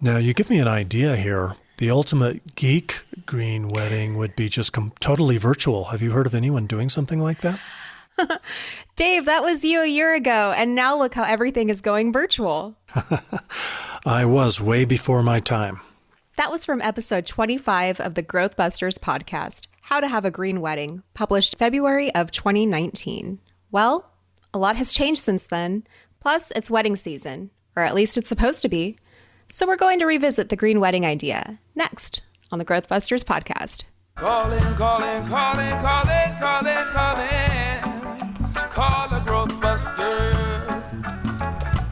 Now, you give me an idea here. The ultimate geek green wedding would be just totally virtual. Have you heard of anyone doing something like that? Dave, that was you a year ago, and now look how everything is going virtual. I was way before my time. That was from episode 25 of the GrowthBusters podcast, How to Have a Green Wedding, published February of 2019. Well, a lot has changed since then. Plus, it's wedding season, or at least it's supposed to be. So we're going to revisit the green wedding idea next on the GrowthBusters podcast. Calling. Call the GrowthBusters.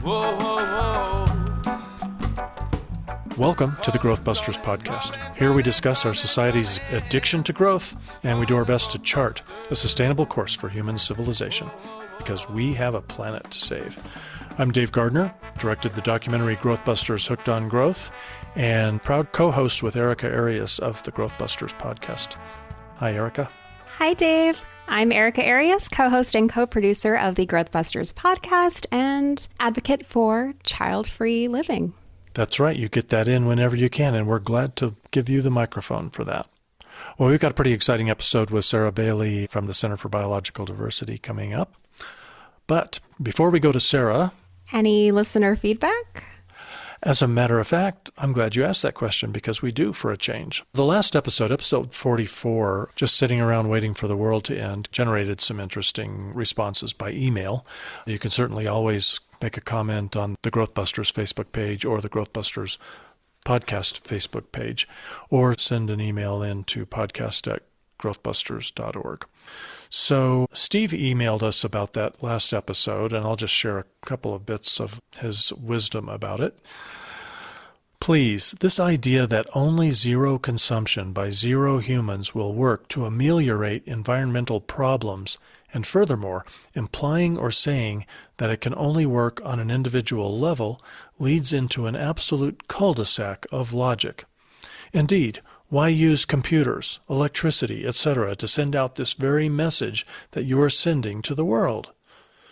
Whoa. Welcome to the GrowthBusters podcast. Here we discuss our society's addiction to growth, and we do our best to chart a sustainable course for human civilization, because we have a planet to save. I'm Dave Gardner, directed the documentary GrowthBusters Hooked on Growth, and proud co-host with Erica Arias of the GrowthBusters podcast. Hi, Erica. Hi, Dave. I'm Erica Arias, co-host and co-producer of the GrowthBusters podcast and advocate for child-free living. That's right. You get that in whenever you can, and we're glad to give you the microphone for that. Well, we've got a pretty exciting episode with Sarah Baillie from the Center for Biological Diversity coming up. But before we go to Sarah... Any listener feedback? As a matter of fact, I'm glad you asked that question because we do for a change. The last episode 44, just sitting around waiting for the world to end, generated some interesting responses by email. You can certainly always make a comment on the GrowthBusters Facebook page or the GrowthBusters podcast Facebook page, or send an email in to podcast@growthbusters.org. So Steve emailed us about that last episode, and I'll just share a couple of bits of his wisdom about it. Please, this idea that only zero consumption by zero humans will work to ameliorate environmental problems, and furthermore, implying or saying that it can only work on an individual level, leads into an absolute cul-de-sac of logic. Indeed, why use computers, electricity, etc. to send out this very message that you are sending to the world?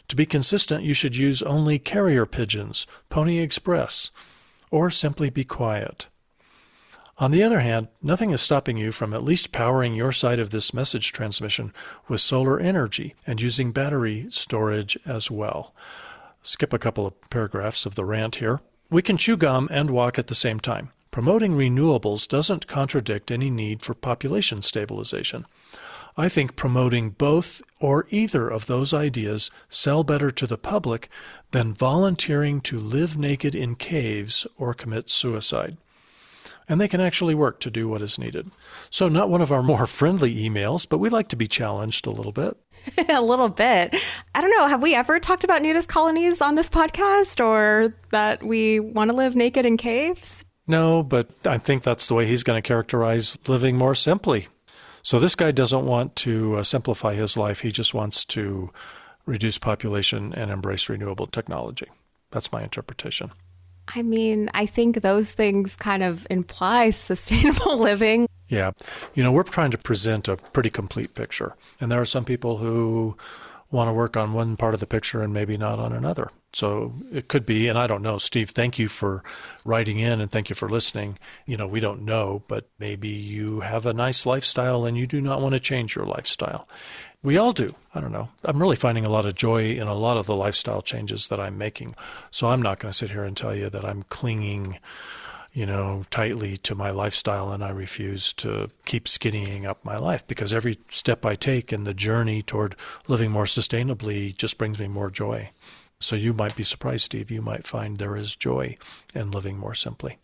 To be consistent, you should use only carrier pigeons, Pony Express, or simply be quiet. On the other hand, nothing is stopping you from at least powering your side of this message transmission with solar energy and using battery storage as well. Skip a couple of paragraphs of the rant here. We can chew gum and walk at the same time. Promoting renewables doesn't contradict any need for population stabilization. I think promoting both or either of those ideas sell better to the public than volunteering to live naked in caves or commit suicide. And they can actually work to do what is needed. So not one of our more friendly emails, but we like to be challenged a little bit. A little bit. I don't know. Have we ever talked about nudist colonies on this podcast, or that we want to live naked in caves? No, but I think that's the way he's going to characterize living more simply. So this guy doesn't want to simplify his life. He just wants to reduce population and embrace renewable technology. That's my interpretation. I mean, I think those things kind of imply sustainable living. Yeah. We're trying to present a pretty complete picture. And there are some people who want to work on one part of the picture and maybe not on another. So it could be, and I don't know. Steve, thank you for writing in and thank you for listening. We don't know, but maybe you have a nice lifestyle and you do not want to change your lifestyle. We all do. I don't know. I'm really finding a lot of joy in a lot of the lifestyle changes that I'm making. So I'm not going to sit here and tell you that I'm clinging, tightly to my lifestyle and I refuse to keep skinnying up my life, because every step I take in the journey toward living more sustainably just brings me more joy. So you might be surprised, Steve. You might find there is joy in living more simply.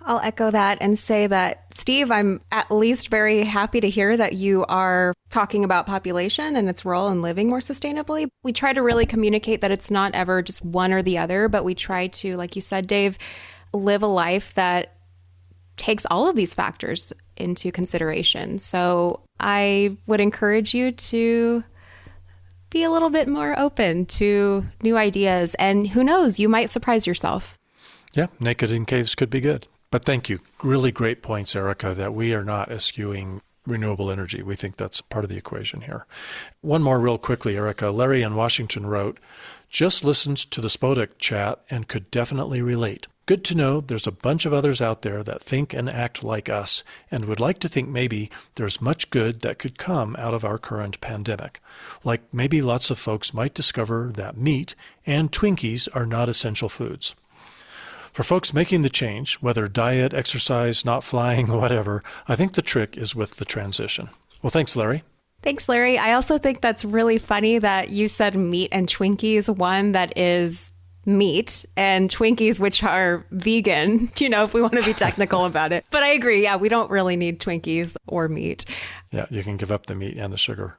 I'll echo that and say that, Steve, I'm at least very happy to hear that you are talking about population and its role in living more sustainably. We try to really communicate that it's not ever just one or the other, but we try to, like you said, Dave, live a life that takes all of these factors into consideration. So I would encourage you to be a little bit more open to new ideas. And who knows, you might surprise yourself. Yeah, naked in caves could be good. But thank you. Really great points, Erica, that we are not eschewing renewable energy. We think that's part of the equation here. One more real quickly, Erica. Larry in Washington wrote, just listened to the Spodek chat and could definitely relate. good to know there's a bunch of others out there that think and act like us and would like to think maybe there's much good that could come out of our current pandemic. Like maybe lots of folks might discover that meat and Twinkies are not essential foods. For folks making the change, whether diet, exercise, not flying, whatever, I think the trick is with the transition. Well, thanks, Larry. Thanks, Larry. I also think that's really funny that you said meat and Twinkies, one that is meat and Twinkies, which are vegan, if we want to be technical about it. But I agree. Yeah, we don't really need Twinkies or meat. Yeah, you can give up the meat and the sugar.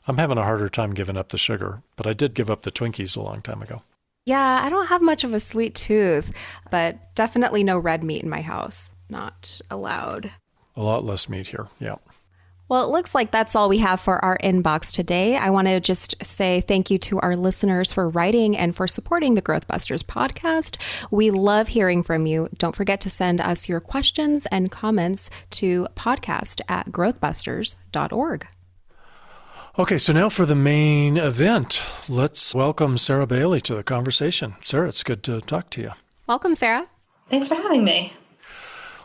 I'm having a harder time giving up the sugar, but I did give up the Twinkies a long time ago. Yeah, I don't have much of a sweet tooth, but definitely no red meat in my house. Not allowed. A lot less meat here, yeah. Well, it looks like that's all we have for our inbox today. I want to just say thank you to our listeners for writing and for supporting the GrowthBusters podcast. We love hearing from you. Don't forget to send us your questions and comments to podcast@growthbusters.org. Okay, so now for the main event. Let's welcome Sarah Baillie to the conversation. Sarah, it's good to talk to you. Welcome, Sarah. Thanks for having me.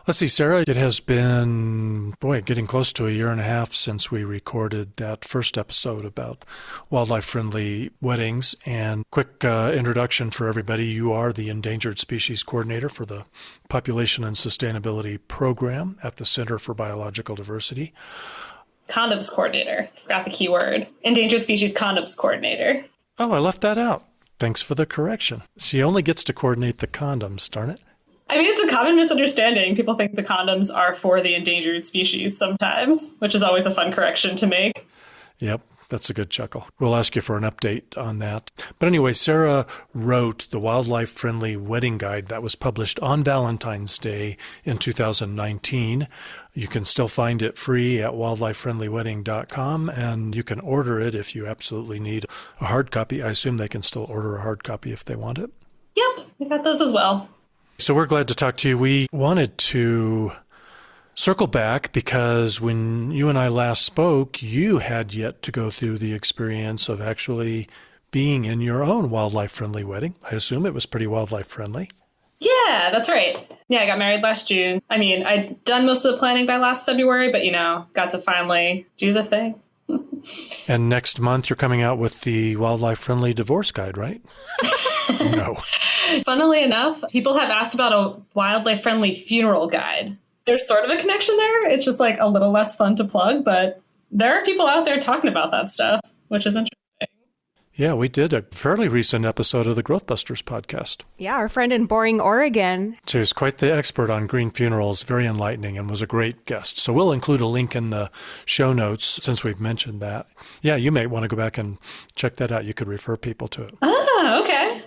Let's see, Sarah, it has been, getting close to a year and a half since we recorded that first episode about wildlife-friendly weddings. And quick introduction for everybody. You are the Endangered Species Coordinator for the Population and Sustainability Program at the Center for Biological Diversity. Condoms Coordinator. Forgot the key word. Endangered Species Condoms Coordinator. Oh, I left that out. Thanks for the correction. She only gets to coordinate the condoms, darn it. I mean, it's a common misunderstanding. People think the condoms are for the endangered species sometimes, which is always a fun correction to make. Yep, that's a good chuckle. We'll ask you for an update on that. But anyway, Sarah wrote the wildlife-friendly wedding guide that was published on Valentine's Day in 2019. You can still find it free at wildlifefriendlywedding.com, and you can order it if you absolutely need a hard copy. I assume they can still order a hard copy if they want it. Yep, we got those as well. So we're glad to talk to you. We wanted to circle back because when you and I last spoke, you had yet to go through the experience of actually being in your own wildlife-friendly wedding. I assume it was pretty wildlife-friendly. Yeah, that's right. Yeah, I got married last June. I mean, I'd done most of the planning by last February, but, got to finally do the thing. And next month, you're coming out with the wildlife-friendly divorce guide, right? No. Funnily enough, people have asked about a wildlife-friendly funeral guide. There's sort of a connection there. It's just like a little less fun to plug, but there are people out there talking about that stuff, which is interesting. Yeah, we did a fairly recent episode of the GrowthBusters podcast. Yeah, our friend in Boring, Oregon. She was quite the expert on green funerals, very enlightening, and was a great guest. So we'll include a link in the show notes since we've mentioned that. Yeah, you may want to go back and check that out. You could refer people to it. Ah, okay.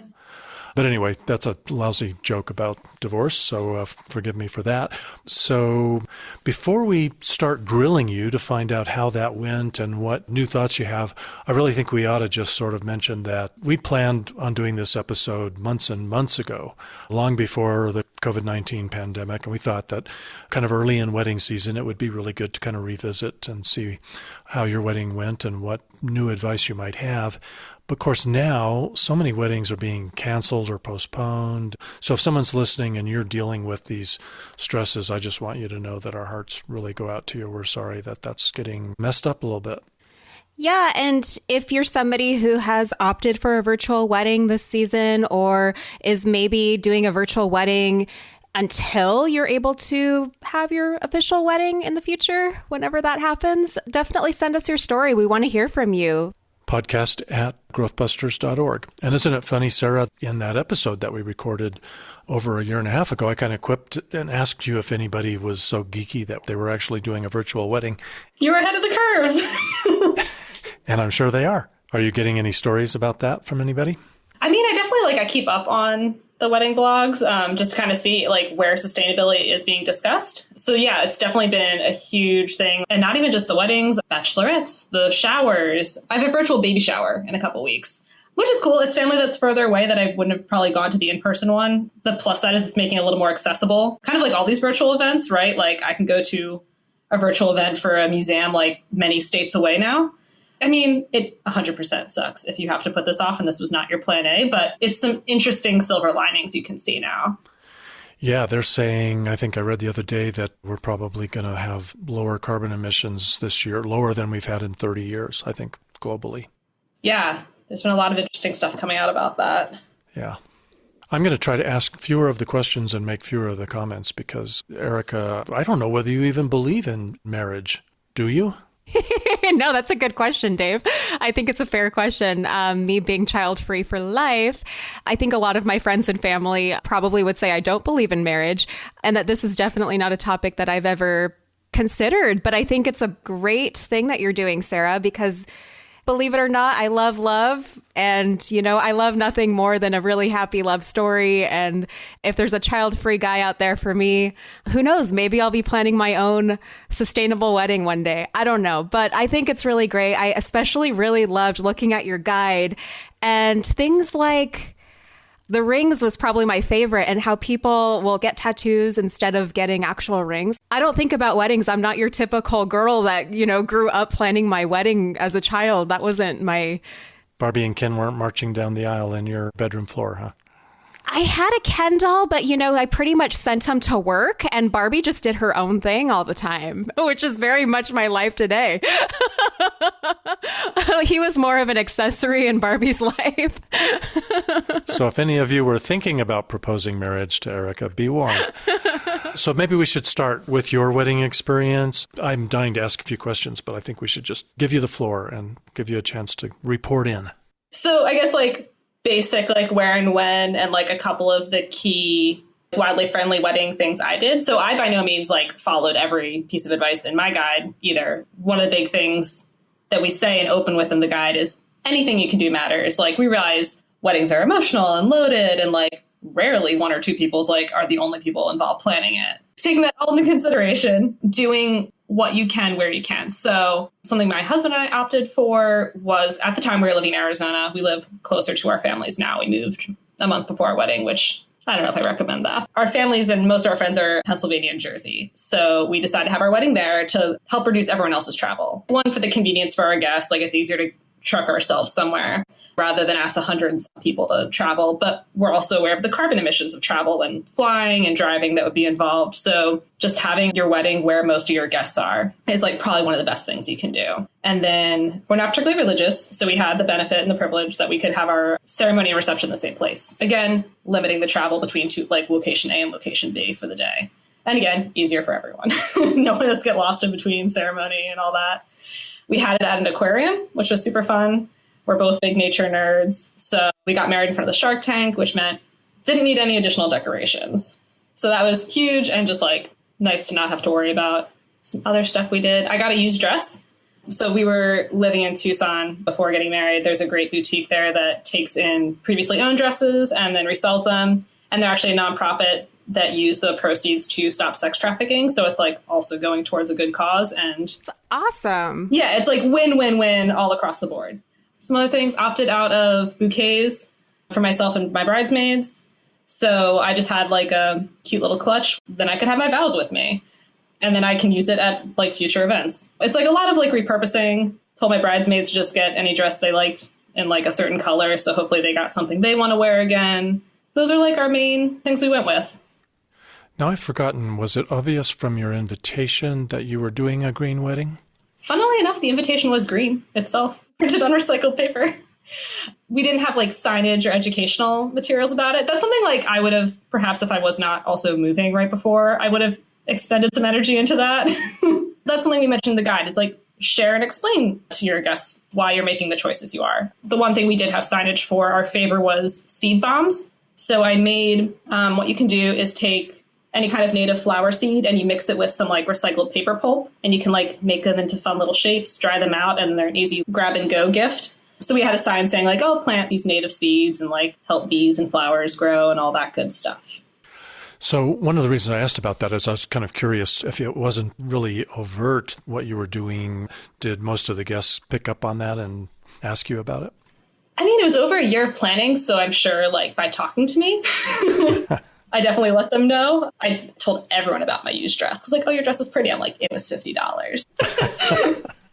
But anyway, that's a lousy joke about divorce, so forgive me for that. So before we start grilling you to find out how that went and what new thoughts you have, I really think we ought to just sort of mention that we planned on doing this episode months and months ago, long before the COVID-19 pandemic, and we thought that kind of early in wedding season, it would be really good to kind of revisit and see how your wedding went and what new advice you might have. But of course now, so many weddings are being canceled or postponed. So if someone's listening and you're dealing with these stresses, I just want you to know that our hearts really go out to you. We're sorry that that's getting messed up a little bit. Yeah, and if you're somebody who has opted for a virtual wedding this season or is maybe doing a virtual wedding until you're able to have your official wedding in the future, whenever that happens, definitely send us your story. We want to hear from you. podcast@growthbusters.org. And isn't it funny, Sarah, in that episode that we recorded over a year and a half ago, I kind of quipped and asked you if anybody was so geeky that they were actually doing a virtual wedding. You were ahead of the curve. And I'm sure they are. Are you getting any stories about that from anybody? I mean, I definitely I keep up on the wedding blogs, just to kind of see where sustainability is being discussed. So yeah, it's definitely been a huge thing. And not even just the weddings, bachelorettes, the showers. I have a virtual baby shower in a couple weeks, which is cool. It's family that's further away that I wouldn't have probably gone to the in-person one. The plus side is it's making it a little more accessible. Kind of like all these virtual events, right? I can go to a virtual event for a museum many states away now. I mean, it 100% sucks if you have to put this off and this was not your plan A, but it's some interesting silver linings you can see now. Yeah, they're saying, I think I read the other day that we're probably going to have lower carbon emissions this year, lower than we've had in 30 years, I think, globally. Yeah, there's been a lot of interesting stuff coming out about that. Yeah. I'm going to try to ask fewer of the questions and make fewer of the comments because, Erica, I don't know whether you even believe in marriage. Do you? No, that's a good question, Dave. I think it's a fair question. Me being child-free for life, I think a lot of my friends and family probably would say I don't believe in marriage and that this is definitely not a topic that I've ever considered. But I think it's a great thing that you're doing, Sarah, because believe it or not, I love love. And, I love nothing more than a really happy love story. And if there's a child-free guy out there for me, who knows? Maybe I'll be planning my own sustainable wedding one day. I don't know. But I think it's really great. I especially really loved looking at your guide and things like the rings was probably my favorite, and how people will get tattoos instead of getting actual rings. I don't think about weddings. I'm not your typical girl that, grew up planning my wedding as a child. That wasn't my... Barbie and Ken weren't marching down the aisle in your bedroom floor, huh? I had a Ken doll, but, I pretty much sent him to work, and Barbie just did her own thing all the time, which is very much my life today. He was more of an accessory in Barbie's life. So if any of you were thinking about proposing marriage to Erica, be warned. So maybe we should start with your wedding experience. I'm dying to ask a few questions, but I think we should just give you the floor and give you a chance to report in. So I guess basic where and when and a couple of the key wildly friendly wedding things I did. So I by no means followed every piece of advice in my guide either. One of the big things that we say and open with in the guide is anything you can do matters. We realize weddings are emotional and loaded and rarely one or two people's are the only people involved planning it. Taking that all into consideration, doing what you can where you can. So something my husband and I opted for was, at the time we were living in Arizona. We live closer to our families now. We moved a month before our wedding, which I don't know if I recommend that. Our families and most of our friends are Pennsylvania and Jersey. So we decided to have our wedding there to help reduce everyone else's travel. One, for the convenience for our guests, it's easier to truck ourselves somewhere rather than ask hundreds of people to travel. But we're also aware of the carbon emissions of travel and flying and driving that would be involved. So just having your wedding where most of your guests are is probably one of the best things you can do. And then we're not particularly religious. So we had the benefit and the privilege that we could have our ceremony and reception in the same place. Again, limiting the travel between two, location A and location B for the day. And again, easier for everyone. No one has to get lost in between ceremony and all that. We had it at an aquarium, which was super fun. We're both big nature nerds. So we got married in front of the shark tank, which meant didn't need any additional decorations. So that was huge and just nice to not have to worry about some other stuff we did. I got a used dress. So we were living in Tucson before getting married. There's a great boutique there that takes in previously owned dresses and then resells them. And they're actually a nonprofit that use the proceeds to stop sex trafficking. So it's also going towards a good cause. And it's awesome. Yeah, it's win-win-win all across the board. Some other things, opted out of bouquets for myself and my bridesmaids. So I just had a cute little clutch. Then I could have my vows with me. And then I can use it at future events. It's a lot of repurposing. Told my bridesmaids to just get any dress they liked in a certain color. So hopefully they got something they want to wear again. Those are our main things we went with. Now I've forgotten, was it obvious from your invitation that you were doing a green wedding? Funnily enough, the invitation was green itself, printed on recycled paper. We didn't have signage or educational materials about it. That's something I would have, perhaps if I was not also moving right before, I would have expended some energy into that. That's something we mentioned in the guide. It's share and explain to your guests why you're making the choices you are. The one thing we did have signage for our favor was seed bombs. So I made, what you can do is take any kind of native flower seed and you mix it with some recycled paper pulp and you can make them into fun little shapes, dry them out, and they're an easy grab and go gift. So we had a sign saying plant these native seeds and help bees and flowers grow and all that good stuff. So one of the reasons I asked about that is I was kind of curious if it wasn't really overt what you were doing. Did most of the guests pick up on that and ask you about it? I mean, it was over a year of planning. So I'm sure by talking to me, I definitely let them know. I told everyone about my used dress. Because oh, your dress is pretty. I'm it was $50.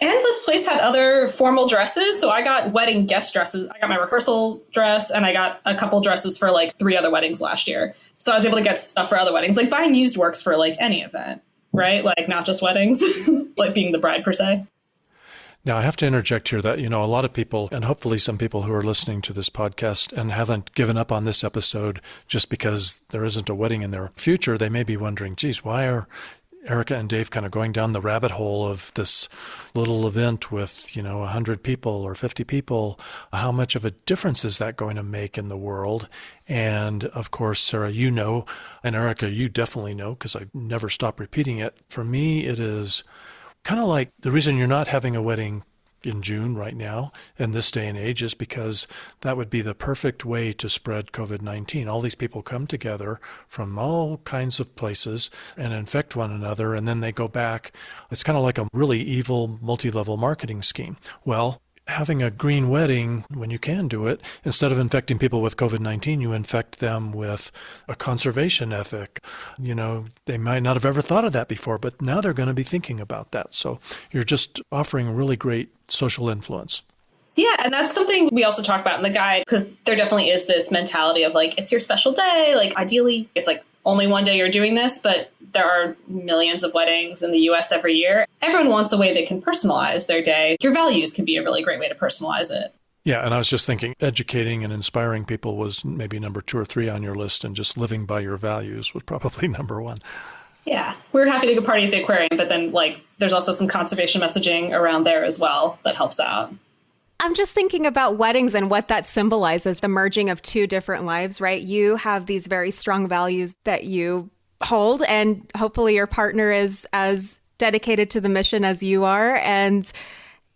And this place had other formal dresses. So I got wedding guest dresses. I got my rehearsal dress and I got a couple dresses for like 3 other weddings last year. So I was able to get stuff for other weddings. Like buying used works for like any event, right? Like not just weddings, like being the bride per se. Now, I have to interject here that, a lot of people, and hopefully some people who are listening to this podcast and haven't given up on this episode just because there isn't a wedding in their future, they may be wondering, geez, why are Erica and Dave kind of going down the rabbit hole of this little event with, 100 people or 50 people? How much of a difference is that going to make in the world? And of course, Sarah, and Erica, you definitely know, because I never stop repeating it. For me, it is kind of like the reason you're not having a wedding in June right now in this day and age is because that would be the perfect way to spread COVID-19. All these people come together from all kinds of places and infect one another, and then they go back. It's kind of like a really evil multi-level marketing scheme. Well, having a green wedding, when you can do it, instead of infecting people with COVID-19, you infect them with a conservation ethic. They might not have ever thought of that before, but now they're going to be thinking about that. So you're just offering really great social influence. Yeah, and that's something we also talk about in the guide, because there definitely is this mentality of like, it's your special day. Like ideally, it's like only one day you're doing this, but there are millions of weddings in the US every year. Everyone wants a way they can personalize their day. Your values can be a really great way to personalize it. Yeah, and I was just thinking educating and inspiring people was maybe number 2 or 3 on your list, and just living by your values was probably number 1. Yeah, we're happy to go party at the aquarium, but then there's also some conservation messaging around there as well that helps out. I'm just thinking about weddings and what that symbolizes, the merging of 2 different lives, right? You have these very strong values that you hold, and hopefully your partner is as dedicated to the mission as you are. And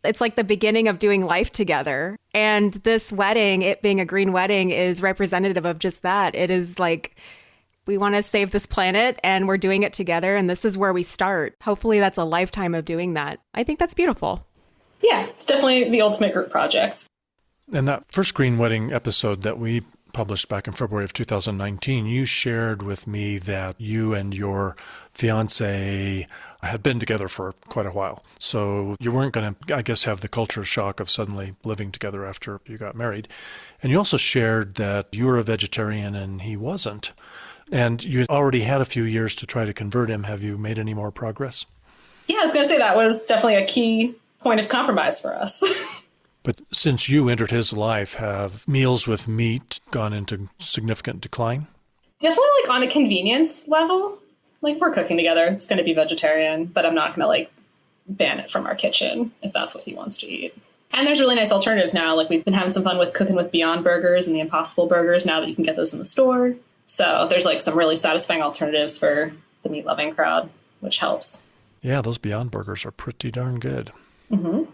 it's like the beginning of doing life together. And this wedding, it being a green wedding, is representative of just that. It is like, we want to save this planet and we're doing it together. And this is where we start. Hopefully that's a lifetime of doing that. I think that's beautiful. Yeah, it's definitely the ultimate group project. And that first Green Wedding episode that we published back in February of 2019, you shared with me that you and your fiance had been together for quite a while. So you weren't going to, I guess, have the culture shock of suddenly living together after you got married. And you also shared that you were a vegetarian and he wasn't. And you had already had a few years to try to convert him. Have you made any more progress? Yeah, I was going to say that was definitely a key point of compromise for us. But since you entered his life, have meals with meat gone into significant decline? Definitely on a convenience level. If we're cooking together, it's going to be vegetarian, but I'm not going to ban it from our kitchen if that's what he wants to eat. And there's really nice alternatives now. We've been having some fun with cooking with Beyond Burgers and the Impossible Burgers now that you can get those in the store. So there's some really satisfying alternatives for the meat-loving crowd, which helps. Yeah, those Beyond Burgers are pretty darn good. Mm-hmm.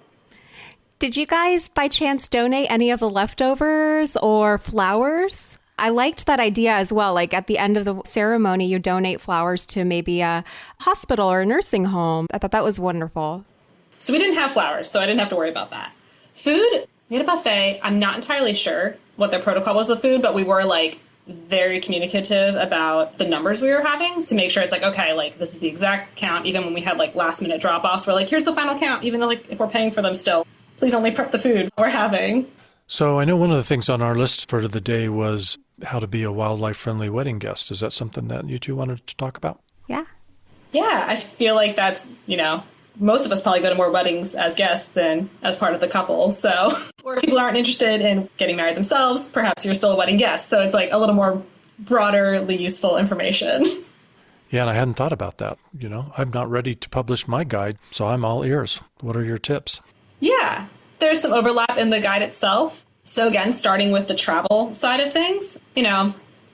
Did you guys, by chance, donate any of the leftovers or flowers? I liked that idea as well. At the end of the ceremony, you donate flowers to maybe a hospital or a nursing home. I thought that was wonderful. So we didn't have flowers, so I didn't have to worry about that. Food, we had a buffet. I'm not entirely sure what their protocol was with the food, but we were very communicative about the numbers we were having to make sure it's okay, this is the exact count. Even when we had last minute drop-offs, we're here's the final count, even if we're paying for them still. Please only prep the food we're having. So I know one of the things on our list for the day was how to be a wildlife-friendly wedding guest. Is that something that you two wanted to talk about? Yeah. Yeah, I feel that's, most of us probably go to more weddings as guests than as part of the couple. So, or if people aren't interested in getting married themselves, perhaps you're still a wedding guest. So it's a little more broaderly useful information. Yeah, and I hadn't thought about that. I'm not ready to publish my guide, so I'm all ears. What are your tips? Yeah, there's some overlap in the guide itself. So again, starting with the travel side of things,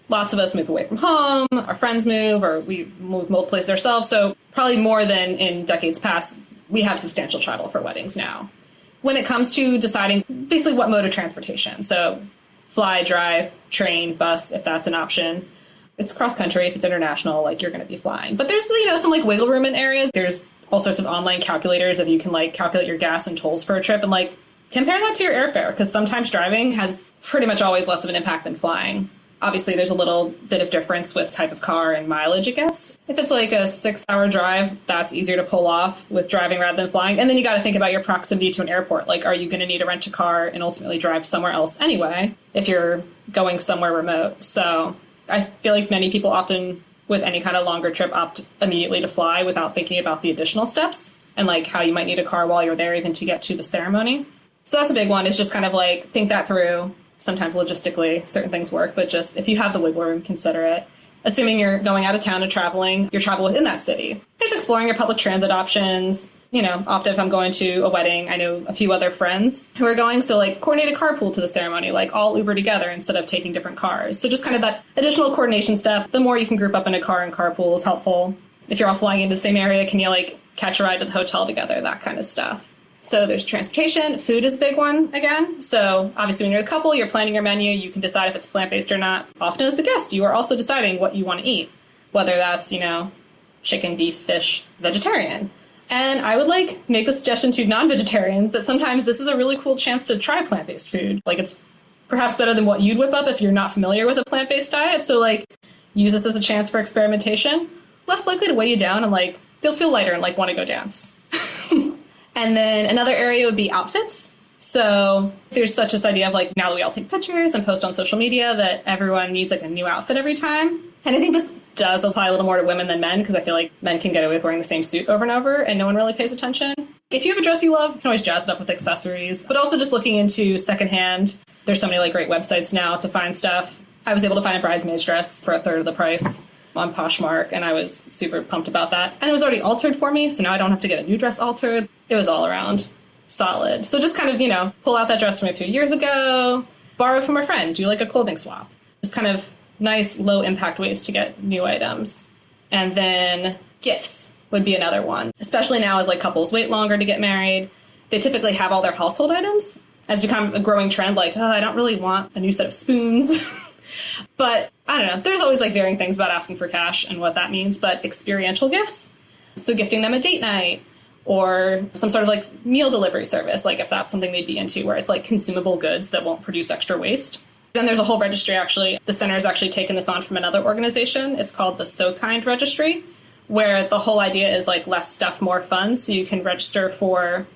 lots of us move away from home, our friends move, or we move multiple places ourselves. So probably more than in decades past, we have substantial travel for weddings now. When it comes to deciding basically what mode of transportation, so fly, drive, train, bus, if that's an option. It's cross country. If it's international, you're going to be flying. But there's, some wiggle room in areas. There's all sorts of online calculators if you can calculate your gas and tolls for a trip and compare that to your airfare, because sometimes driving has pretty much always less of an impact than flying. Obviously, there's a little bit of difference with type of car and mileage it gets. If it's like a 6-hour drive, that's easier to pull off with driving rather than flying. And then you got to think about your proximity to an airport. Like, are you going to need to rent a car and ultimately drive somewhere else anyway if you're going somewhere remote? So I feel like many people often, with any kind of longer trip, opt immediately to fly without thinking about the additional steps and like how you might need a car while you're there even to get to the ceremony. So that's a big one. Is just kind of like think that through. Sometimes logistically, certain things work, but just if you have the wiggle room, consider it. Assuming you're going out of town and traveling, your travel within that city. Just exploring your public transit options. You know, often if I'm going to a wedding, I know a few other friends who are going, so like coordinate a carpool to the ceremony, like all Uber together instead of taking different cars. So just kind of that additional coordination step. The more you can group up in a car and carpool is helpful. If you're all flying into the same area, can you like catch a ride to the hotel together, that kind of stuff. So there's transportation. Food is a big one again. So obviously when you're a couple, you're planning your menu. You can decide if it's plant-based or not. Often as the guest, you are also deciding what you want to eat, whether that's, you know, chicken, beef, fish, vegetarian. And I would like make the suggestion to non-vegetarians that sometimes this is a really cool chance to try plant-based food. Like it's perhaps better than what you'd whip up if you're not familiar with a plant-based diet. So like use this as a chance for experimentation. Less likely to weigh you down and like they'll feel lighter and like want to go dance. And then another area would be outfits. So there's such this idea of like, now that we all take pictures and post on social media, that everyone needs like a new outfit every time. And I think this does apply a little more to women than men, because I feel like men can get away with wearing the same suit over and over and no one really pays attention. If you have a dress you love, you can always jazz it up with accessories, but also just looking into secondhand. There's so many like great websites now to find stuff. I was able to find a bridesmaid's dress for a third of the price on Poshmark, and I was super pumped about that. And it was already altered for me, so now I don't have to get a new dress altered. It was all around solid. So just kind of, you know, pull out that dress from a few years ago, borrow from a friend, do like a clothing swap. Just kind of nice, low impact ways to get new items. And then gifts would be another one, especially now as like couples wait longer to get married. They typically have all their household items. It's become a growing trend, like, oh, I don't really want a new set of spoons. But I don't know, there's always like varying things about asking for cash and what that means, but experiential gifts. So gifting them a date night or some sort of like meal delivery service, like if that's something they'd be into, where it's like consumable goods that won't produce extra waste. Then there's a whole registry, actually. The center has actually taken this on from another organization. It's called the So Kind Registry, where the whole idea is like less stuff, more fun. So you can register for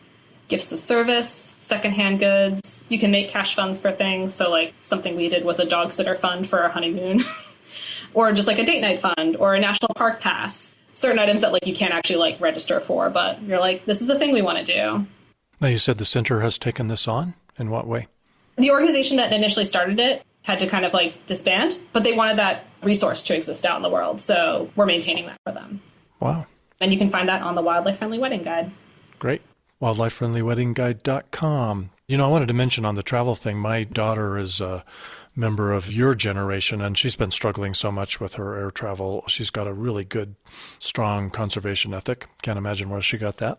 gifts of service, secondhand goods. You can make cash funds for things. So like something we did was a dog sitter fund for our honeymoon, or just like a date night fund or a national park pass. Certain items that like you can't actually like register for, but you're like, this is a thing we want to do. Now you said the center has taken this on. In what way? The organization that initially started it had to kind of like disband, but they wanted that resource to exist out in the world. So we're maintaining that for them. Wow. And you can find that on the Wildlife Friendly Wedding Guide. Great. WildlifeFriendlyWeddingGuide.com. You know, I wanted to mention on the travel thing, my daughter is a member of your generation, and she's been struggling so much with her air travel. She's got a really good, strong conservation ethic. Can't imagine where she got that.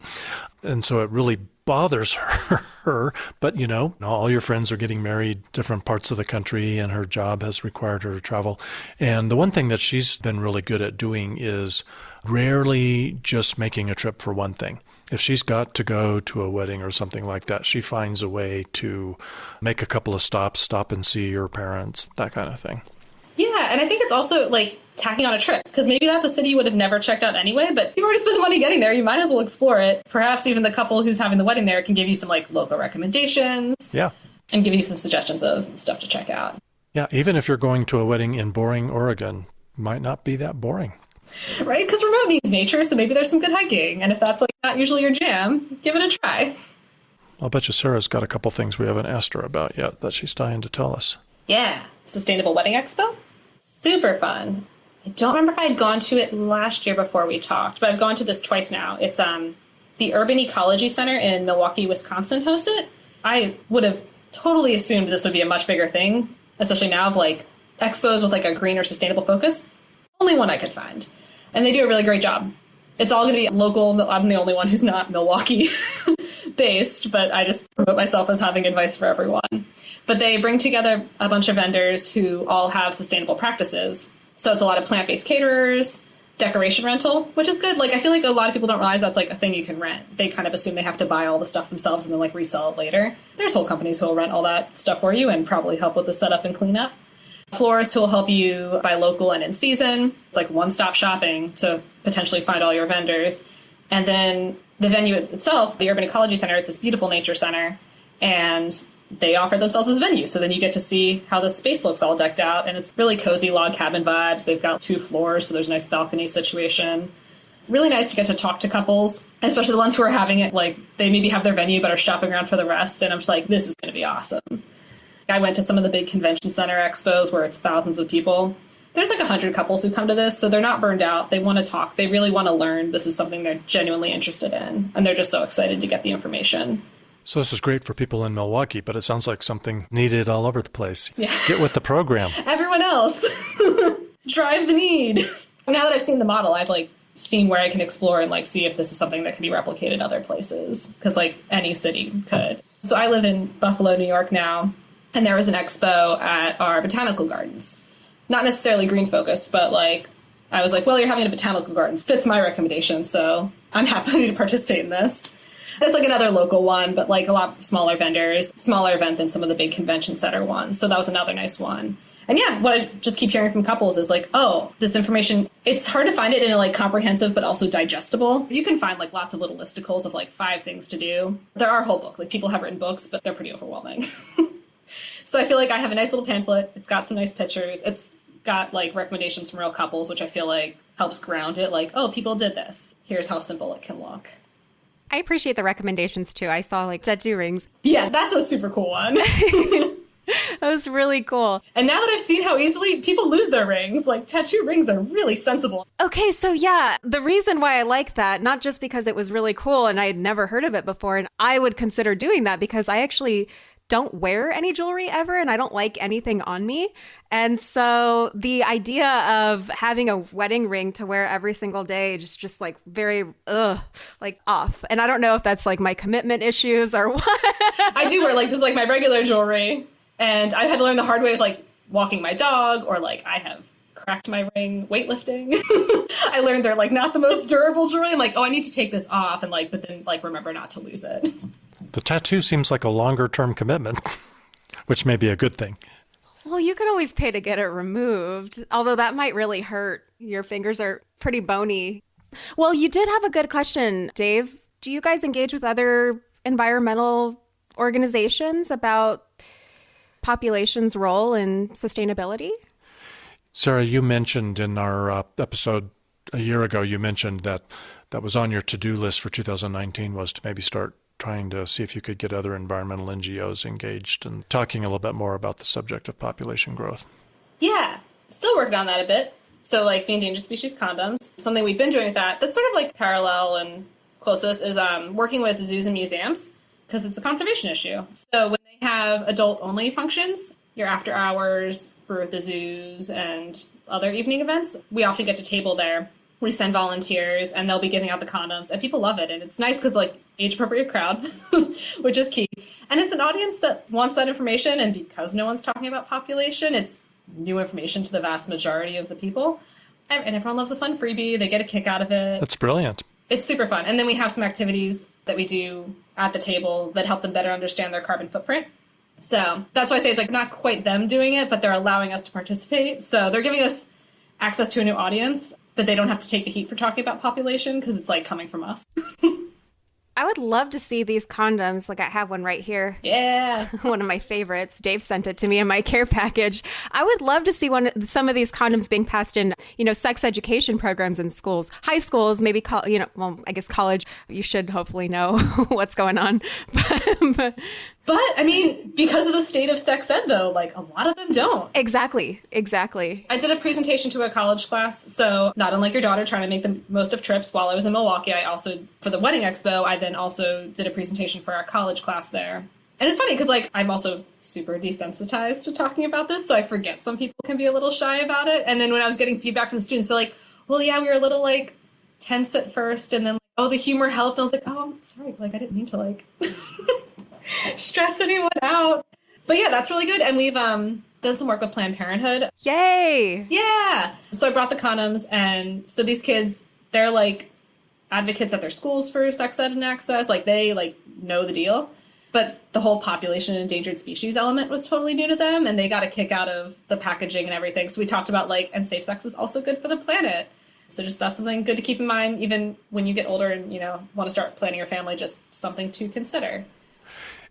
And so it really bothers her. But, you know, all your friends are getting married different parts of the country, and her job has required her to travel. And the one thing that she's been really good at doing is rarely just making a trip for one thing. If she's got to go to a wedding or something like that, she finds a way to make a couple of stops, stop and see your parents, that kind of thing. Yeah, and I think it's also like tacking on a trip, because maybe that's a city you would have never checked out anyway, but you've already spent the money getting there. You might as well explore it. Perhaps even the couple who's having the wedding there can give you some like local recommendations. Yeah. And give you some suggestions of stuff to check out. Yeah, even if you're going to a wedding in boring Oregon, might not be that boring. Right? Because remote needs nature, so maybe there's some good hiking. And if that's like not usually your jam, give it a try. I'll bet you Sarah's got a couple things we haven't asked her about yet that she's dying to tell us. Yeah. Sustainable Wedding Expo. Super fun. I don't remember if I had gone to it last year before we talked, but I've gone to this twice now. It's the Urban Ecology Center in Milwaukee, Wisconsin hosts it. I would have totally assumed this would be a much bigger thing, especially now of like expos with like a green or sustainable focus. Only one I could find. And they do a really great job. It's all going to be local. I'm the only one who's not Milwaukee based, but I just promote myself as having advice for everyone. But they bring together a bunch of vendors who all have sustainable practices. So it's a lot of plant-based caterers, decoration rental, which is good. Like, I feel like a lot of people don't realize that's like a thing you can rent. They kind of assume they have to buy all the stuff themselves and then like resell it later. There's whole companies who will rent all that stuff for you and probably help with the setup and cleanup. florists who will help you buy local and in season. It's like one-stop shopping to potentially find all your vendors. And then the venue itself, the Urban Ecology Center, it's this beautiful nature center, and they offer themselves as venues. So then you get to see how the space looks all decked out, and it's really cozy log cabin vibes. They've got 2 floors, so there's a nice balcony situation. Really nice to get to talk to couples, especially the ones who are having it, like they maybe have their venue but are shopping around for the rest. And I'm just like, this is going to be awesome. I went to some of the big convention center expos where it's thousands of people. There's like 100 couples who come to this, so they're not burned out. They want to talk. They really want to learn. This is something they're genuinely interested in, and they're just so excited to get the information. So this is great for people in Milwaukee, but it sounds like something needed all over the place. Yeah. Get with the program. Everyone else. Drive the need. Now that I've seen the model, I've like seen where I can explore and like see if this is something that can be replicated other places, because like any city could. So I live in Buffalo, New York now, and there was an expo at our botanical gardens. Not necessarily green focused, but like I was like, well, you're having a botanical gardens. Fits my recommendation, so I'm happy to participate in this. That's like another local one, but like a lot smaller vendors, smaller event than some of the big convention center ones. So that was another nice one. And yeah, what I just keep hearing from couples is like, oh, this information, it's hard to find it in a like comprehensive but also digestible. You can find like lots of little listicles of like 5 things to do. There are whole books, like people have written books, but they're pretty overwhelming. So I feel like I have a nice little pamphlet. It's got some nice pictures. It's got like recommendations from real couples, which I feel like helps ground it. Like, oh, people did this. Here's how simple it can look. I appreciate the recommendations too. I saw like tattoo rings. Yeah, that's a super cool one. That was really cool. And now that I've seen how easily people lose their rings, like tattoo rings are really sensible. Okay, so yeah, the reason why I like that, not just because it was really cool and I had never heard of it before, and I would consider doing that because I actually don't wear any jewelry ever and I don't like anything on me. And so the idea of having a wedding ring to wear every single day just like very like off. And I don't know if that's like my commitment issues or what. I do wear like this is like my regular jewelry, and I've had to learn the hard way of like walking my dog, or like I have cracked my ring weightlifting. I learned they're like not the most durable jewelry. I'm like, oh, I need to take this off, and like, but then like remember not to lose it. The tattoo seems like a longer-term commitment, which may be a good thing. Well, you can always pay to get it removed, although that might really hurt. Your fingers are pretty bony. Well, you did have a good question, Dave. Do you guys engage with other environmental organizations about population's role in sustainability? Sarah, you mentioned in our episode a year ago, you mentioned that was on your to-do list for 2019 was to maybe start trying to see if you could get other environmental NGOs engaged and talking a little bit more about the subject of population growth. Yeah, still working on that a bit. So like the Endangered Species Condoms, something we've been doing with that's sort of like parallel and closest is working with zoos and museums, because it's a conservation issue. So when they have adult-only functions, your after hours for the zoos and other evening events, we often get to table there. We send volunteers and they'll be giving out the condoms, and people love it. And it's nice because like age-appropriate crowd, which is key. And it's an audience that wants that information. And because no one's talking about population, it's new information to the vast majority of the people. And everyone loves a fun freebie. They get a kick out of it. That's brilliant. It's super fun. And then we have some activities that we do at the table that help them better understand their carbon footprint. So that's why I say it's like not quite them doing it, but they're allowing us to participate. So they're giving us access to a new audience, but they don't have to take the heat for talking about population because it's like coming from us. I would love to see these condoms. Like I have one right here. Yeah. One of my favorites. Dave sent it to me in my care package. I would love to see some of these condoms being passed in, sex education programs in schools, high schools, maybe, I guess college. You should hopefully know what's going on. But I mean, because of the state of sex ed, though, like a lot of them don't. Exactly. I did a presentation to a college class. So not unlike your daughter trying to make the most of trips while I was in Milwaukee, I also, for the wedding expo, I then also did a presentation for our college class there. And it's funny because like I'm also super desensitized to talking about this. So I forget some people can be a little shy about it. And then when I was getting feedback from the students, they're like, well, yeah, we were a little like tense at first. And then, oh, the humor helped. I was like, oh, I'm sorry. Like I didn't mean to like... stress anyone out. But yeah, that's really good. And we've done some work with Planned Parenthood. Yay! Yeah. So I brought the condoms, and so these kids, they're like advocates at their schools for sex ed and access. Like they like know the deal. But the whole population and endangered species element was totally new to them, and they got a kick out of the packaging and everything. So we talked about and safe sex is also good for the planet. So just that's something good to keep in mind, even when you get older and, want to start planning your family, just something to consider.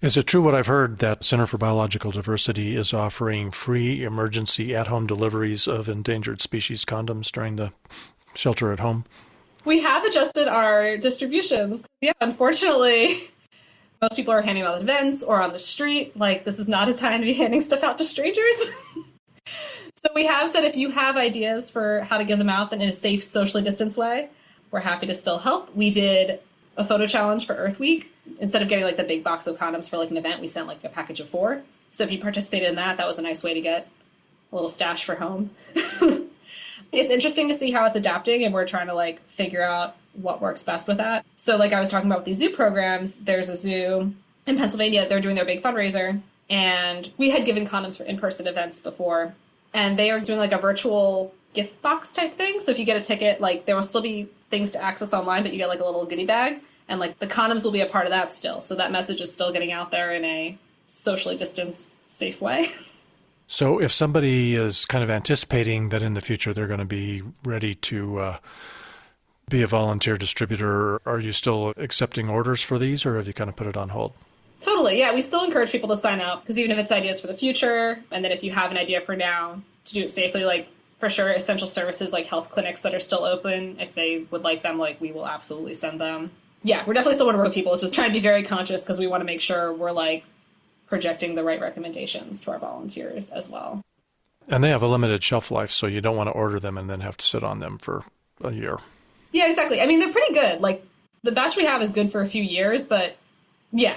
Is it true what I've heard that Center for Biological Diversity is offering free emergency at-home deliveries of endangered species condoms during the shelter at home? We have adjusted our distributions. Yeah, unfortunately, most people are handing out at events or on the street. This is not a time to be handing stuff out to strangers. So we have said if you have ideas for how to give them out in a safe, socially distanced way, we're happy to still help. We did a photo challenge for Earth Week. Instead of getting the big box of condoms for an event, we sent a package of 4. So if you participated in that, that was a nice way to get a little stash for home. It's interesting to see how it's adapting, and we're trying to figure out what works best with that. So I was talking about with these zoo programs, there's a zoo in Pennsylvania, they're doing their big fundraiser, and we had given condoms for in-person events before, and they are doing a virtual gift box type thing. So if you get a ticket, there will still be things to access online, but you get a little goodie bag, and the condoms will be a part of that still. So that message is still getting out there in a socially distanced, safe way. So if somebody is kind of anticipating that in the future they're going to be ready to be a volunteer distributor, are you still accepting orders for these, or have you kind of put it on hold? Totally, yeah. We still encourage people to sign up, because even if it's ideas for the future, and then if you have an idea for now, to do it safely, for sure, essential services like health clinics that are still open, if they would like them, we will absolutely send them. Yeah, we're definitely still want to work with people, just trying to be very conscious, because we want to make sure we're projecting the right recommendations to our volunteers as well. And they have a limited shelf life, so you don't want to order them and then have to sit on them for a year. Yeah, exactly. I mean, they're pretty good. The batch we have is good for a few years, but yeah.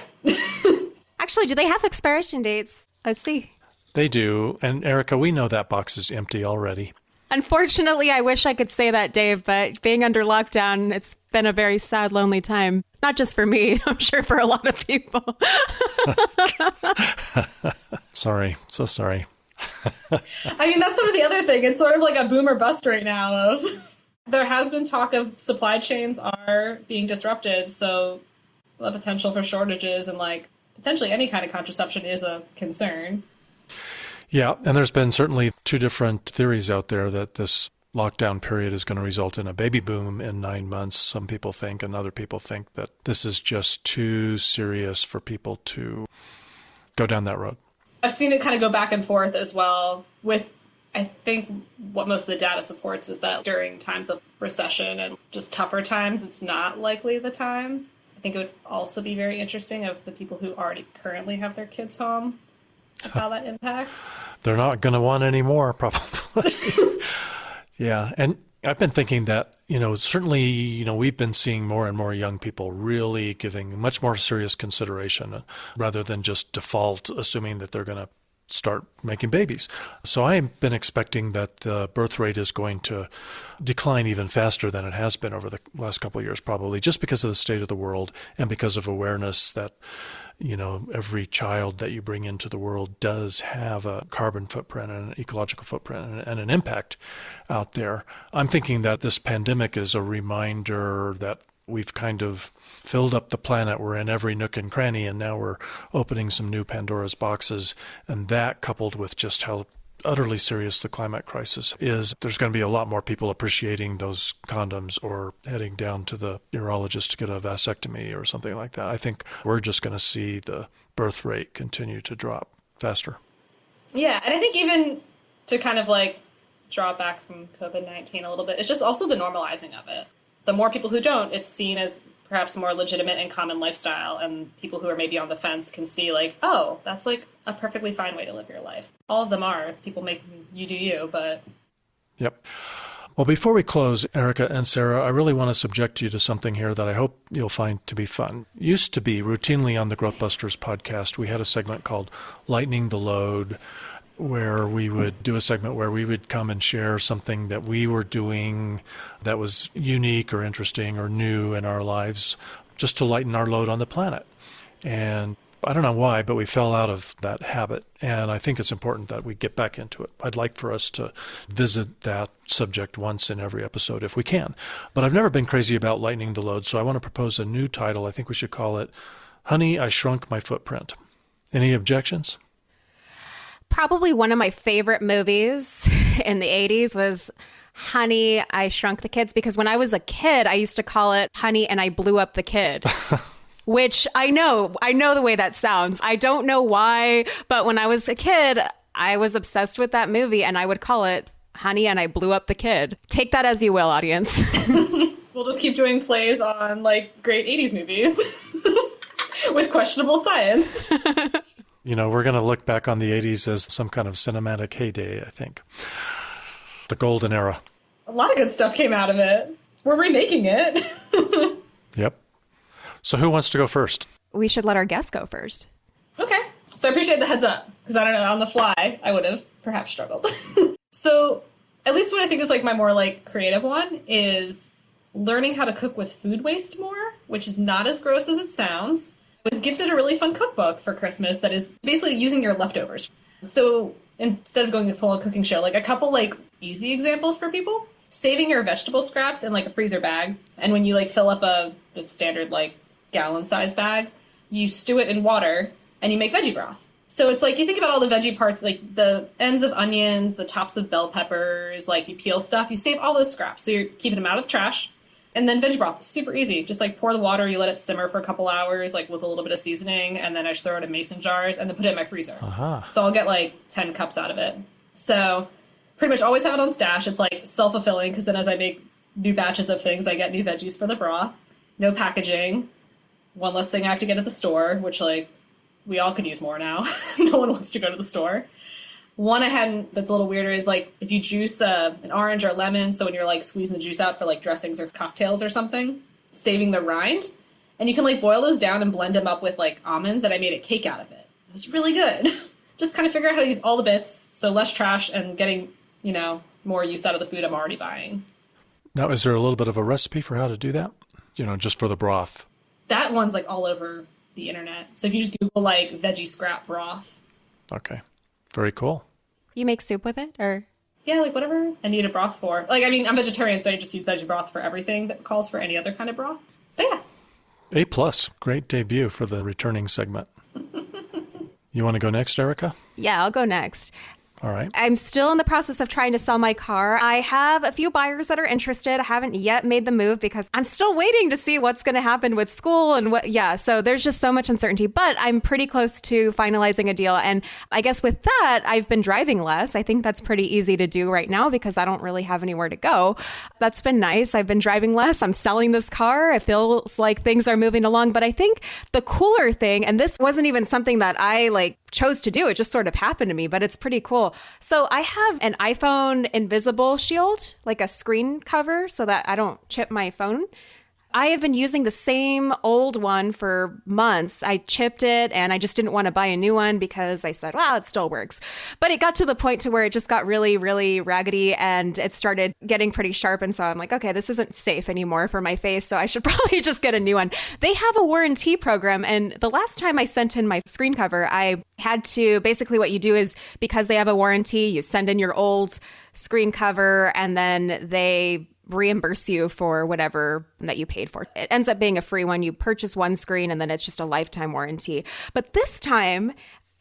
Actually, do they have expiration dates? Let's see. They do. And Erica, we know that box is empty already. Unfortunately, I wish I could say that, Dave, but being under lockdown, it's been a very sad, lonely time. Not just for me, I'm sure for a lot of people. Sorry. So sorry. I mean, that's sort of the other thing. It's sort of a boom or bust right now of there has been talk of supply chains are being disrupted. So the potential for shortages and potentially any kind of contraception is a concern. Yeah, and there's been certainly 2 different theories out there that this lockdown period is going to result in a baby boom in 9 months. Some people think, and other people think that this is just too serious for people to go down that road. I've seen it kind of go back and forth as well with, I think what most of the data supports is that during times of recession and just tougher times, it's not likely the time. I think it would also be very interesting of the people who already currently have their kids home, and how that impacts. They're not going to want any more, probably. Yeah, and I've been thinking that, certainly, we've been seeing more and more young people really giving much more serious consideration rather than just default assuming that they're going to start making babies. So I've been expecting that the birth rate is going to decline even faster than it has been over the last couple of years, probably just because of the state of the world and because of awareness that, every child that you bring into the world does have a carbon footprint and an ecological footprint and an impact out there. I'm thinking that this pandemic is a reminder that we've kind of filled up the planet. We're in every nook and cranny, and now we're opening some new Pandora's boxes. And that, coupled with just how utterly serious the climate crisis is, there's going to be a lot more people appreciating those condoms or heading down to the urologist to get a vasectomy or something like that. I think we're just going to see the birth rate continue to drop faster. Yeah, and I think even to kind of draw back from COVID-19 a little bit, it's just also the normalizing of it. The more people who don't, it's seen as perhaps a more legitimate and common lifestyle, and people who are maybe on the fence can see oh, that's a perfectly fine way to live your life. All of them are. People make you do you, but... Yep. Well, before we close, Erica and Sarah, I really want to subject you to something here that I hope you'll find to be fun. Used to be routinely on the GrowthBusters podcast, we had a segment called Lightening the Load, where we would do a segment where we would come and share something that we were doing that was unique or interesting or new in our lives, just to lighten our load on the planet. And I don't know why, but we fell out of that habit, and I think it's important that we get back into it. I'd like for us to visit that subject once in every episode if we can. But I've never been crazy about lightening the load, so I want to propose a new title. I think we should call it Honey, I Shrunk My Footprint. Any objections? Probably one of my favorite movies in the 80s was Honey, I Shrunk the Kids, because when I was a kid, I used to call it Honey and I Blew Up the Kid. Which I know the way that sounds. I don't know why, but when I was a kid, I was obsessed with that movie and I would call it Honey and I Blew Up the Kid. Take that as you will, audience. We'll just keep doing plays on like great 80s movies with questionable science. We're going to look back on the 80s as some kind of cinematic heyday, I think. The golden era. A lot of good stuff came out of it. We're remaking it. Yep. So who wants to go first? We should let our guests go first. Okay. So I appreciate the heads up, because I don't know, on the fly, I would have perhaps struggled. So at least what I think is like my more like creative one is learning how to cook with food waste more, which is not as gross as it sounds. I was gifted a really fun cookbook for Christmas that is basically using your leftovers. So instead of going a full cooking show, like a couple like easy examples for people, saving your vegetable scraps in like a freezer bag. And when you like fill up the standard like gallon size bag, you stew it in water and you make veggie broth. So it's like you think about all the veggie parts, like the ends of onions, the tops of bell peppers, like you peel stuff, you save all those scraps. So you're keeping them out of the trash. And then veggie broth, super easy. Just like pour the water, you let it simmer for a couple hours, like with a little bit of seasoning, and then I just throw it in mason jars and then put it in my freezer. So I'll get like 10 cups out of it. So pretty much always have it on stash. It's like self-fulfilling because then as I make new batches of things, I get new veggies for the broth. No packaging. One less thing I have to get at the store, which like we all could use more now. No one wants to go to the store. One I hadn't that's a little weirder is like if you juice an orange or lemon, so when you're like squeezing the juice out for like dressings or cocktails or something, saving the rind. And you can like boil those down and blend them up with like almonds, and I made a cake out of it. It was really good. Just kind of figure out how to use all the bits, so less trash and getting, more use out of the food I'm already buying. Now, is there a little bit of a recipe for how to do that? Just for the broth? That one's like all over the internet. So if you just Google like veggie scrap broth. Okay. Very cool. You make soup with it, or? Yeah, like whatever I need a broth for. Like, I mean, I'm vegetarian, so I just use veggie broth for everything that calls for any other kind of broth. But yeah. A+. Great debut for the returning segment. You want to go next, Erica? Yeah, I'll go next. All right. I'm still in the process of trying to sell my car. I have a few buyers that are interested. I haven't yet made the move because I'm still waiting to see what's going to happen with school and so there's just so much uncertainty, but I'm pretty close to finalizing a deal. And I guess with that, I've been driving less. I think that's pretty easy to do right now because I don't really have anywhere to go. That's been nice. I've been driving less. I'm selling this car. It feels like things are moving along, but I think the cooler thing, and this wasn't even something that I chose to do. It just sort of happened to me, but it's pretty cool. So I have an iPhone invisible shield, like a screen cover so that I don't chip my phone. I have been using the same old one for months. I chipped it and I just didn't want to buy a new one because I said, well, it still works. But it got to the point to where it just got really, really raggedy and it started getting pretty sharp. And so I'm like, okay, this isn't safe anymore for my face. So I should probably just get a new one. They have a warranty program. And the last time I sent in my screen cover, I had to basically what you do is because they have a warranty, you send in your old screen cover and then they reimburse you for whatever that you paid for. It ends up being a free one. You purchase one screen and then it's just a lifetime warranty. But this time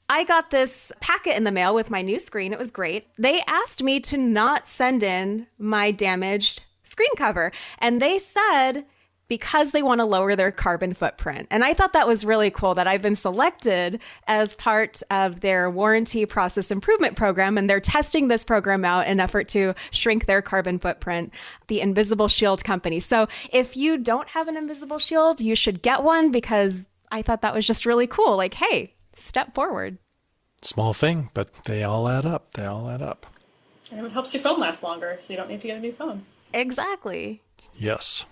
I got this packet in the mail with my new screen. It was great. They asked me to not send in my damaged screen cover. And they said because they want to lower their carbon footprint. And I thought that was really cool that I've been selected as part of their warranty process improvement program. And they're testing this program out in an effort to shrink their carbon footprint, the Invisible Shield company. So if you don't have an Invisible Shield, you should get one because I thought that was just really cool. Like, hey, step forward. Small thing, but they all add up. They all add up. And it helps your phone last longer, so you don't need to get a new phone. Exactly. Yes.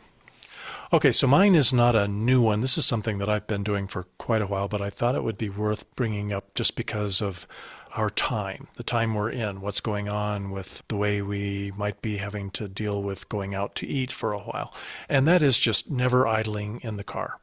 Okay, so mine is not a new one. This is something that I've been doing for quite a while, but I thought it would be worth bringing up just because of our time, the time we're in, what's going on with the way we might be having to deal with going out to eat for a while. And that is just never idling in the car.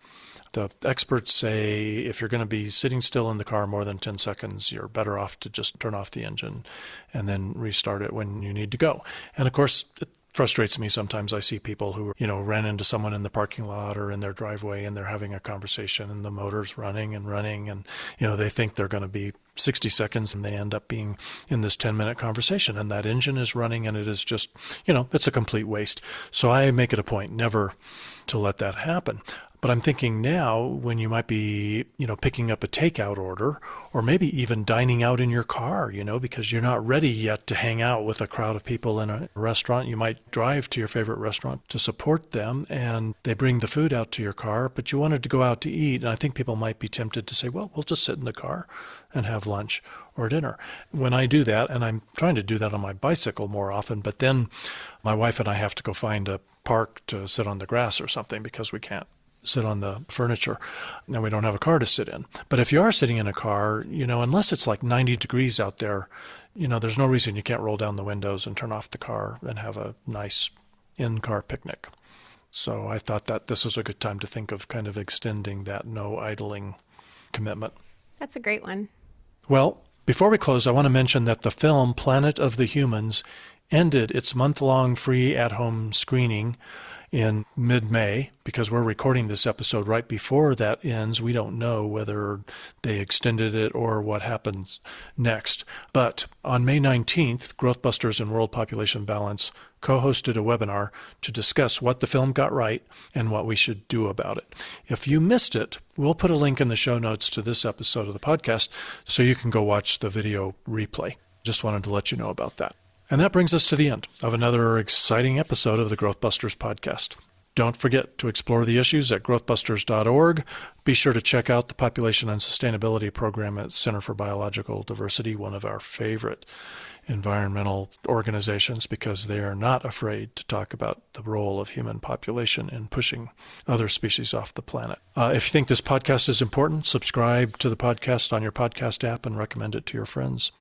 The experts say if you're going to be sitting still in the car more than 10 seconds, you're better off to just turn off the engine and then restart it when you need to go. And of course, frustrates me sometimes. I see people who, ran into someone in the parking lot or in their driveway, and they're having a conversation and the motor's running and they think they're going to be 60 seconds and they end up being in this 10-minute conversation, and that engine is running, and it is just, it's a complete waste. So I make it a point never to let that happen. But I'm thinking now, when you might be, picking up a takeout order, or maybe even dining out in your car, because you're not ready yet to hang out with a crowd of people in a restaurant. You might drive to your favorite restaurant to support them, and they bring the food out to your car, but you wanted to go out to eat. And I think people might be tempted to say, well, we'll just sit in the car and have lunch or dinner. When I do that, and I'm trying to do that on my bicycle more often, but then my wife and I have to go find a park to sit on the grass or something because we can't sit on the furniture and we don't have a car to sit in. But if you are sitting in a car, unless it's like 90 degrees out there, there's no reason you can't roll down the windows and turn off the car and have a nice in-car picnic. So I thought that this was a good time to think of kind of extending that no idling commitment. That's a great one. Well, before we close, I want to mention that the film Planet of the Humans ended its month-long free at-home screening in mid-May, because we're recording this episode right before that ends. We don't know whether they extended it or what happens next. But on May 19th, GrowthBusters and World Population Balance co-hosted a webinar to discuss what the film got right and what we should do about it. If you missed it, we'll put a link in the show notes to this episode of the podcast so you can go watch the video replay. Just wanted to let you know about that. And that brings us to the end of another exciting episode of the GrowthBusters podcast. Don't forget to explore the issues at growthbusters.org. Be sure to check out the Population and Sustainability Program at Center for Biological Diversity, one of our favorite environmental organizations, because they are not afraid to talk about the role of human population in pushing other species off the planet. If you think this podcast is important, subscribe to the podcast on your podcast app and recommend it to your friends.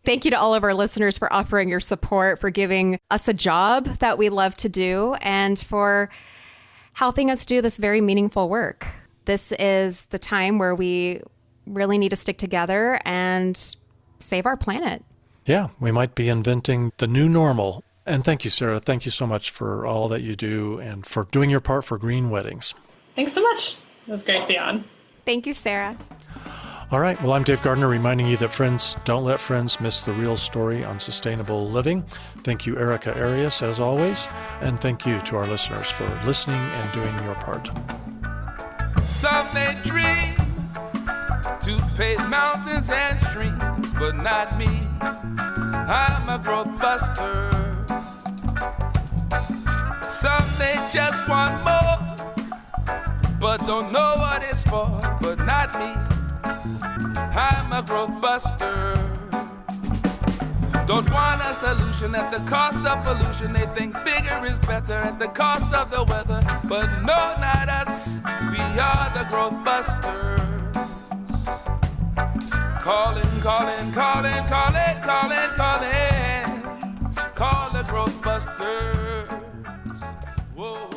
Thank you to all of our listeners for offering your support, for giving us a job that we love to do, and for helping us do this very meaningful work. This is the time where we really need to stick together and save our planet. Yeah, we might be inventing the new normal. And thank you, Sarah. Thank you so much for all that you do and for doing your part for green weddings. Thanks so much. It was great to be on. Thank you, Sarah. All right. Well, I'm Dave Gardner, reminding you that friends don't let friends miss the real story on sustainable living. Thank you, Erica Arias, as always. And thank you to our listeners for listening and doing your part. Some may dream to pave mountains and streams, but not me. I'm a growth buster. Some they just want more, but don't know what it's for, but not me. I'm a growth buster. Don't want a solution at the cost of pollution. They think bigger is better at the cost of the weather. But no, not us. We are the growth busters. Calling, calling, calling, calling, calling, calling. Call the growth busters. Whoa.